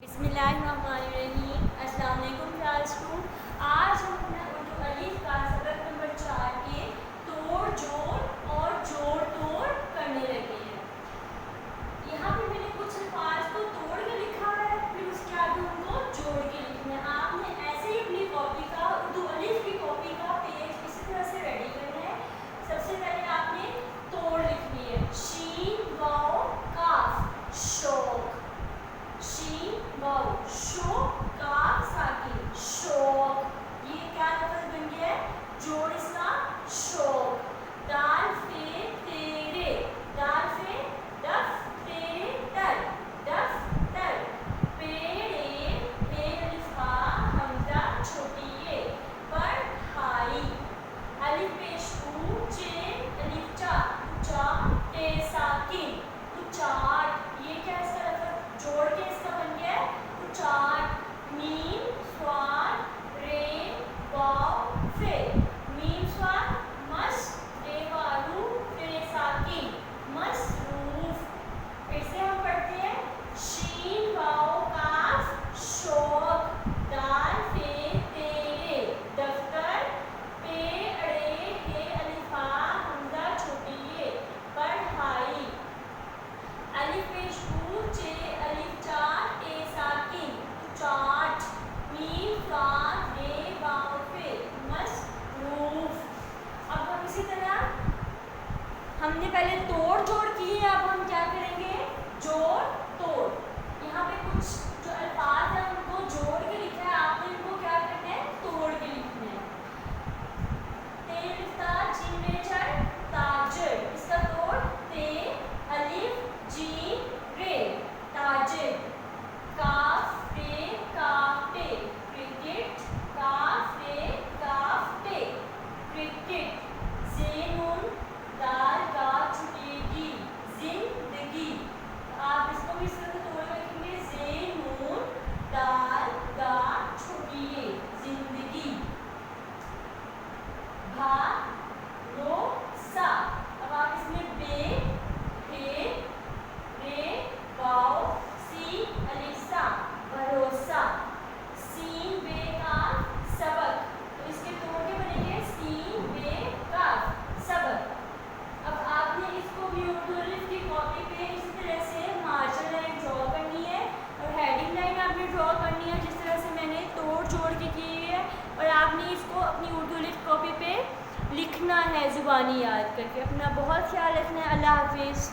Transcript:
बिस्मिल्लाहिर्रहमानिर्रहीम। अस्सलाम वालेकुम क्लास 2। आज हम अपना उर्दू अलिफ का सबक नंबर 4 के तोड़ जोड़ और जोड़ तोड़ करने लगे हैं। यहाँ पे मैंने कुछ अल्फाज को तोड़ के लिखा है, फिर उसके आगे उनको जोड़ के लिखना है। आपने ऐसे ही अपनी कॉपी का उर्दू अलिफ की कॉपी का पेज इसी तरह से रेडी करना है। सबसे पहले आपने तोड़ लिखनी है। शीन वाओ काफ शौक, शीन वाओ शो काफ साकिन शौक। ये क्या लफ्ज़ बन गया है? जोड़ इसका शौक। दाल फे तेरे, दाल फे दफ तेरे तर, दफ तर। पेड़े पे अलिफ हा हमजा छोटी ये पढ़ाई। अलिफ पेश ऊंचे अलिफ चा ऊंचा टे साकिन उचाट। ये क्या इसका लफ्ज़ जोड़ के इसका बन गया है उचाट। मीम स्वाद रे वाव फे, मीम स्वाद मस रे वालू फे साकिन मसरूफ। फिर से हम पढ़ते हैं। शीन वाव काफ शौक, दाल फे तेरे दफ्तर, पे अड़े हे अलिफा हमजा छोटी ये पढ़ाई। अलिफ पेश ऊंचे अलिफ चा टे साकिन उचाट। मीम स्वाद रे वाव फे मसरूफ। अब हम इसी तरह हमने पहले तोड़ जोड़ किए, अब हम क्या करेंगे? जोड़ तोड़। यहाँ पे कुछ जो अल्फाज है उनको जोड़ के लिखा है, आपने इनको क्या करना है? तोड़ के लिखना है। तेलिफ्ता जिन्नेचर ताजिर, इसका तोड़ ते अलिफ जीम रे ताजिर। काफ रे काफे क्रिकेट, काफ रे काफे क्रिकेट। ज़ेनुन दाल का छुटेगी जिंदगी। आप इसको भी इस तरह से तोड़ के लिखेंगे। ज़ेनुन दाल का छुटिए जिंदगी। भरोसा। अब आप इसमें बे हे रे वाव सी अलिसा भरोसा। सीन बे का सबक, तो इसके तोड़ के बनेंगे सीन बे का सबक। अब आपने इसको भी उर्दू अलिफ की कॉपी पे इसी तरह से मार्जिन लाइन ड्रॉ करनी है और हेडिंग लाइन आपने ड्रॉ करनी है जिस तरह से मैंने तोड़ जोड़ के की हुई है। और आपने इसको अपनी उर्दू अलिफ कॉपी पे लिखना है ज़ुबानी याद करके। अपना बहुत ख्याल रखना है। अल्लाह हाफिज़।